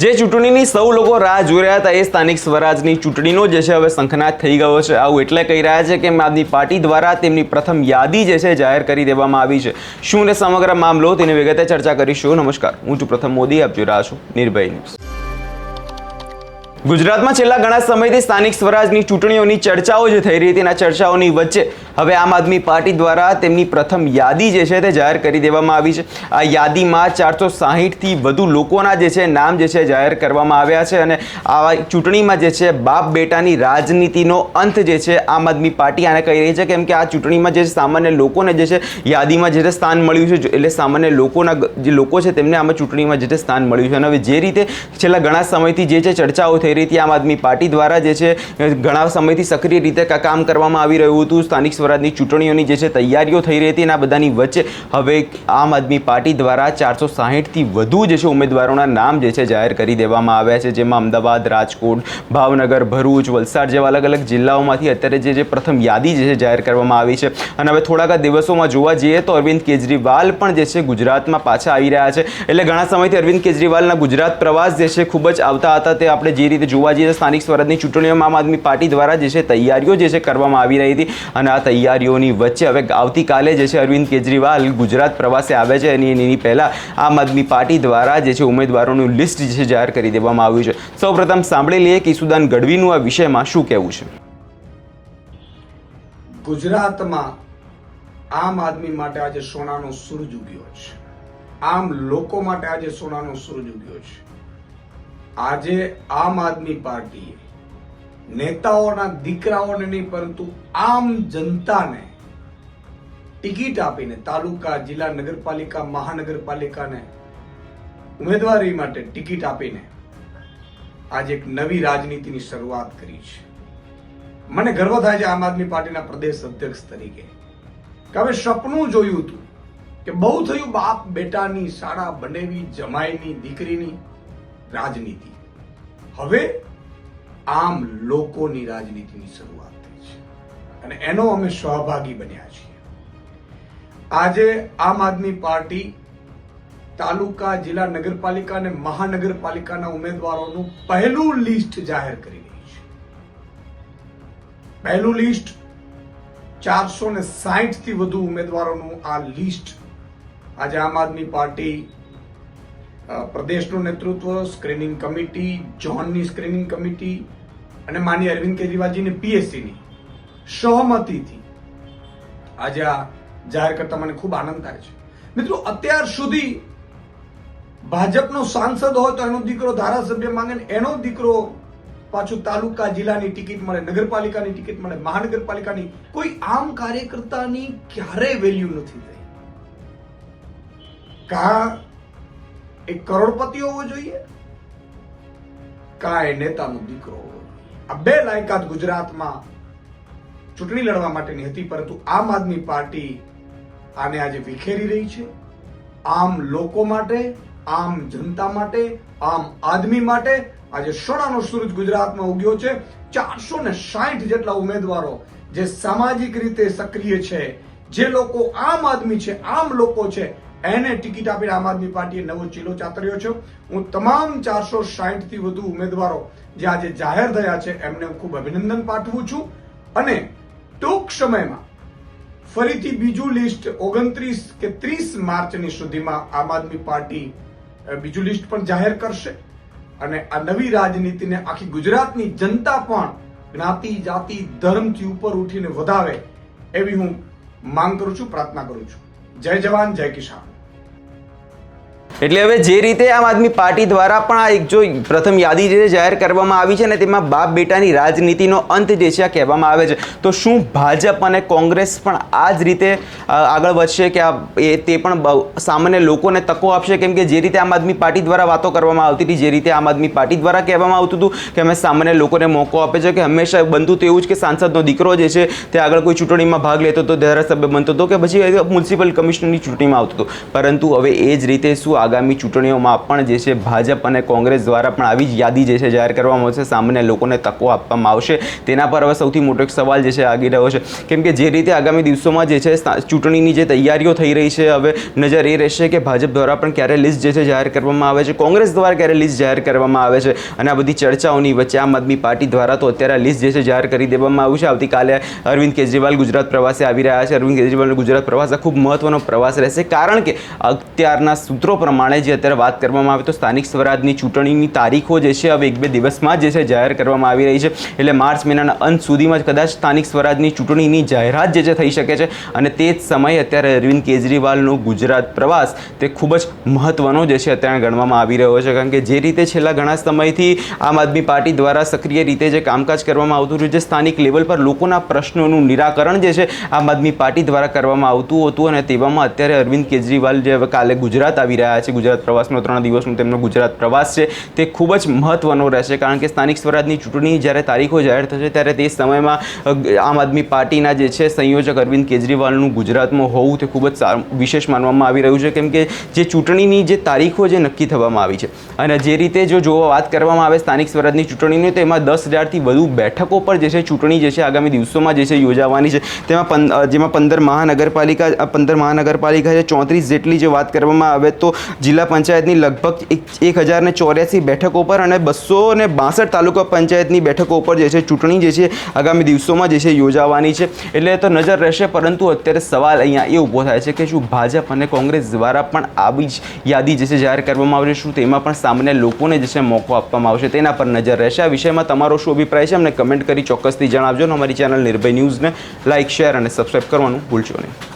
જે ચૂંટણીની સૌ લોકો રાહ જોઈ રહ્યા હતા એ સ્થાનિક સ્વરાજની ચૂંટણીનો જે છે હવે શંખનાદ થઈ ગયો છે। આવું એટલે કહી રહ્યા છે કે આમ આદમી પાર્ટી દ્વારા તેમની પ્રથમ યાદી જે છે જાહેર કરી દેવામાં આવી છે। શું ને સમગ્ર મામલો તેની વિગતે ચર્ચા કરીશું। નમસ્કાર, હું છું પ્રથમ મોદી, આપ જોઈ રહ્યા છો નિર્ભય ન્યૂઝ। ગુજરાતમાં છેલ્લા ઘણા સમયથી સ્થાનિક સ્વરાજની ચૂંટણીઓની ચર્ચાઓ જે થઈ રહી હતી એના ચર્ચાઓની વચ્ચે હવે આમ આદમી પાર્ટી દ્વારા તેમની પ્રથમ યાદી જે છે તે જાહેર કરી દેવામાં આવી છે। આ યાદીમાં 460થી વધુ લોકોના જે છે નામ જે છે જાહેર કરવામાં આવ્યા છે અને આ ચૂંટણીમાં જે છે બાપ બેટાની રાજનીતિનો અંત જે છે આમ આદમી પાર્ટી આને કહી રહી છે, કેમ કે આ ચૂંટણીમાં જે સામાન્ય લોકોને જે છે યાદીમાં જે સ્થાન મળ્યું છે, એટલે સામાન્ય લોકોના જે લોકો છે તેમને આમાં ચૂંટણીમાં જે સ્થાન મળ્યું છે। અને હવે જે રીતે છેલ્લા ઘણા સમયથી જે છે ચર્ચાઓ થઈ રહી હતી આમ આદમી પાર્ટી દ્વારા જે છે ઘણા સમયથી સક્રિય રીતે કામ કરવામાં આવી રહ્યું હતું, સ્થાનિક સ્વરાજની ચૂંટણીઓની જે છે તૈયારીઓ થઈ રહી હતી અને આ બધાની વચ્ચે હવે આમ આદમી પાર્ટી દ્વારા 460થી વધુ જે છે ઉમેદવારોના નામ જે છે જાહેર કરી દેવામાં આવ્યા છે, જેમાં અમદાવાદ, રાજકોટ, ભાવનગર, ભરૂચ, વલસાડ જેવા અલગ અલગ જિલ્લાઓમાંથી અત્યારે જે પ્રથમ યાદી જે છે જાહેર કરવામાં આવી છે। અને હવે થોડાક દિવસોમાં જોવા જઈએ તો અરવિંદ કેજરીવાલ પણ જે છે ગુજરાતમાં પાછા આવી રહ્યા છે। એટલે ઘણા સમયથી અરવિંદ કેજરીવાલના ગુજરાત પ્રવાસ જે છે ખૂબ જ આવતા હતા, તે આપણે જે રીતે જોવા જઈએ સ્થાનિક સ્વરાજની ચૂંટણીઓમાં આમ આદમી પાર્ટી દ્વારા જે છે તૈયારીઓ જે છે કરવામાં આવી રહી હતી અને આ તૈયારીઓની વચ્ચે હવે આવતીકાલે જે છે અરવિંદ કેજરીવાલ ગુજરાત પ્રવાસે આવે છે અને એની પહેલા આમ આદમી પાર્ટી દ્વારા જે છે ઉમેદવારોનું લિસ્ટ જે છે જાહેર કરી દેવામાં આવ્યું છે। સૌપ્રથમ સાંભળી લઈએ કે ઈસુદાન ગઢવીનું આ વિષયમાં શું કહેવું છે। ગુજરાતમાં આમ આદમી માટે આજે સોનાનો સૂરજ ઉગ્યો છે, આમ લોકો માટે આજે સોનાનો સૂરજ ઉગ્યો છે। આજે આમ આદમી પાર્ટીએ નેતાઓના દીકરાઓને નહીં પરંતુ આમ જનતાને ટિકિટ આપીને તાલુકા, જિલ્લા, નગરપાલિકા, મહાનગરપાલિકાને ઉમેદવારી માટે ટિકિટ આપીને આજે એક નવી રાજનીતિની શરૂઆત કરી છે। મને ગર્વ થાય છે આમ આદમી પાર્ટીના પ્રદેશ અધ્યક્ષ તરીકે કે હવે સપનું જોયું હતું કે બહુ થયું બાપ બેટાની, શાળા બનેવી, જમાઈની, દીકરીની રાજનીતિ, હવે આમ લોકોની રાજનીતિની શરૂઆત થઈ છે અને એનો અમે સહભાગી બન્યા છીએ। આજે આમ આદમી પાર્ટી તાલુકા, જિલ્લા, નગરપાલિકા અને મહાનગરપાલિકાના ઉમેદવારોનું પહેલું લિસ્ટ જાહેર કરી રહી છે। પહેલું લિસ્ટ 460થી વધુ ઉમેદવારોનું આ લિસ્ટ આજે આમ આદમી પાર્ટી પ્રદેશનું નેતૃત્વ, સ્ક્રીનિંગ કમિટી, ઝોનની સ્ક્રીનિંગ કમિટી અને માનનીય અરવિંદ કેજરીવાલજીની પીએસસીની સહમતિથી આજે આ જાહેર કરતા મને ખૂબ આનંદ થાય છે। મિત્રો, અત્યાર સુધી ભાજપનો સાંસદ હોય તો એનો દીકરો ધારાસભ્ય માંગે ને એનો દીકરો પાછું તાલુકા, જિલ્લાની ટિકિટ મળે, નગરપાલિકાની ટિકિટ મળે, મહાનગરપાલિકાની, કોઈ આમ કાર્યકર્તાની ક્યારેય વેલ્યુ નથી થઈ। કા એક કરોડપતિ હોવો જોઈએ, કાંઈ નેતાનો દીકરો હોવો જોઈએ। આ બે લાયકાત ગુજરાતમાં ચૂંટણી લડવા માટેની હતી, પરંતુ આમ આદમી પાર્ટી આને આજે વિખેરી રહી છે। આમ લોકો માટે, આમ જનતા માટે, આમ આદમી માટે આજે સોનાનો સૂરજ ગુજરાતમાં ઉગ્યો છે। 460 જેટલા ઉમેદવારો જે સામાજિક રીતે સક્રિય છે, જે લોકો આમ આદમી છે, આમ લોકો છે, એને ટિકિટ આપીને આમ આદમી પાર્ટીએ નવો ચીલો ચાતર્યો છે। હું તમામ 460થી વધુ ઉમેદવારો જે આજે જાહેર થયા છે એમને હું ખૂબ અભિનંદન પાઠવું છું અને ટૂંક સમયમાં ફરીથી બીજું લિસ્ટ 29 કે 30 માર્ચની સુધીમાં આમ આદમી પાર્ટી બીજું લિસ્ટ પણ જાહેર કરશે અને આ નવી રાજનીતિને આખી ગુજરાતની જનતા પણ જ્ઞાતિ, જાતિ, ધર્મથી ઉપર ઉઠીને વધાવે એવી હું માંગ કરું છું, પ્રાર્થના કરું છું। જય જવાન, જય કિસાન। એટલે હવે જે રીતે આમ આદમી પાર્ટી દ્વારા પણ આ એક જો પ્રથમ યાદી જે જાહેર કરવામાં આવી છે ને તેમાં બાપ બેટાની રાજનીતિનો અંત જે છે આ કહેવામાં આવે છે, તો શું ભાજપ અને કોંગ્રેસ પણ આ જ રીતે આગળ વધશે કે તે પણ સામાન્ય લોકોને તકો આપશે? કેમ કે જે રીતે આમ આદમી પાર્ટી દ્વારા વાતો કરવામાં આવતી હતી, જે રીતે આમ આદમી પાર્ટી દ્વારા કહેવામાં આવતું હતું કે અમે સામાન્ય લોકોને મોકો આપે છે, કે હંમેશા બનતું તો એવું જ કે સાંસદનો દીકરો જે છે તે આગળ કોઈ ચૂંટણીમાં ભાગ લેતો હતો, ધારાસભ્ય બનતો હતો કે પછી મ્યુનિસિપલ કમિશનરની ચૂંટણીમાં આવતો હતો, પરંતુ હવે એ જ રીતે શું આગામી ચૂંટણીઓમાં પણ જે છે ભાજપ અને કોંગ્રેસ દ્વારા પણ આવી જ યાદી જે છે જાહેર કરવામાં આવશે, સામાન્ય લોકોને તકો આપવામાં આવશે, તેના પર હવે સૌથી મોટો એક સવાલ જે છે આગી રહ્યો છે. કેમ કે જે રીતે આગામી દિવસોમાં જે છે ચૂંટણીની જે તૈયારીઓ થઈ રહી છે, હવે નજર એ રહેશે કે ભાજપ દ્વારા પણ ક્યારે લિસ્ટ જે છે જાહેર કરવામાં આવે છે, કોંગ્રેસ દ્વારા ક્યારે લિસ્ટ જાહેર કરવામાં આવે છે. અને આ બધી ચર્ચાઓની વચ્ચે આમ આદમી પાર્ટી દ્વારા તો અત્યારે લિસ્ટ જે છે જાહેર કરી દેવામાં આવ્યું છે. આવતીકાલે અરવિંદ કેજરીવાલ ગુજરાત પ્રવાસે આવી રહ્યા છે. અરવિંદ કેજરીવાલનો ગુજરાત પ્રવાસ આ ખૂબ મહત્વનો પ્રવાસ રહેશે, કારણ કે અત્યારના સૂત્રો પ્રમાણે જે અત્યારે વાત કરવામાં આવે તો સ્થાનિક સ્વરાજની ચૂંટણીની તારીખો જે છે હવે 1-2 દિવસમાં જે છે જાહેર કરવામાં આવી રહી છે. એટલે માર્ચ મહિનાના અંત સુધીમાં જ કદાચ સ્થાનિક સ્વરાજની ચૂંટણીની જાહેરાત જે છે થઈ શકે છે. અને તે જ સમયે અત્યારે અરવિંદ કેજરીવાલનો ગુજરાત પ્રવાસ તે ખૂબ જ મહત્વનો જે છે અત્યારે ગણવામાં આવી રહ્યો છે, કારણ કે જે રીતે છેલ્લા ઘણા સમયથી આમ આદમી પાર્ટી દ્વારા સક્રિય રીતે જે કામકાજ કરવામાં આવતું હતું, જે સ્થાનિક લેવલ પર લોકોના પ્રશ્નોનું નિરાકરણ જે છે આમ આદમી પાર્ટી દ્વારા કરવામાં આવતું હતું, અને તેવામાં અત્યારે અરવિંદ કેજરીવાલ જે હવે કાલે ગુજરાત આવી રહ્યા છે, ગુજરાત પ્રવાસનો 3 દિવસનો તેમનો ગુજરાત પ્રવાસ છે, તે ખૂબ જ મહત્વનો રહેશે. કારણ કે સ્થાનિક સ્વરાજની ચૂંટણી જ્યારે તારીખો જાહેર થશે ત્યારે તે સમયમાં આમ આદમી પાર્ટીના જે છે સંયોજક અરવિંદ કેજરીવાલનું ગુજરાતમાં હોવું તે ખૂબ જ વિશેષ માનવામાં આવી રહ્યું છે. કેમ કે જે ચૂંટણીની જે તારીખો જે નક્કી થવામાં આવી છે, અને જે રીતે જો વાત કરવામાં આવે સ્થાનિક સ્વરાજની ચૂંટણીની, તો એમાં 10,000થી વધુ બેઠકો પર જે છે ચૂંટણી જે છે આગામી દિવસોમાં જે છે યોજાવાની છે. જેમાં 15 મહાનગરપાલિકા છે, 34 જેટલી જો વાત કરવામાં આવે તો જિલ્લા પંચાયતની લગભગ 1,084 બેઠકો પર અને 262 તાલુકા પંચાયતની બેઠકો પર જે છે ચૂંટણી જે છે આગામી દિવસોમાં જે છે યોજાવાની છે. એટલે તો નજર રહેશે. પરંતુ અત્યારે સવાલ અહીંયા એ ઊભો થાય છે કે શું ભાજપ અને કોંગ્રેસ દ્વારા પણ આવી જ યાદી જે છે જાહેર કરવામાં આવશે, શું તેમાં પણ સામાન્ય લોકોને જે છે મોકો આપવામાં આવશે, તેના પર નજર રહેશે. આ વિષયમાં તમારો શું અભિપ્રાય છે અમને કમેન્ટ કરી ચોક્કસથી જણાવજો. અને અમારી ચેનલ નિર્ભય ન્યૂઝને લાઇક, શેર અને સબસ્ક્રાઇબ કરવાનું ભૂલશો નહીં.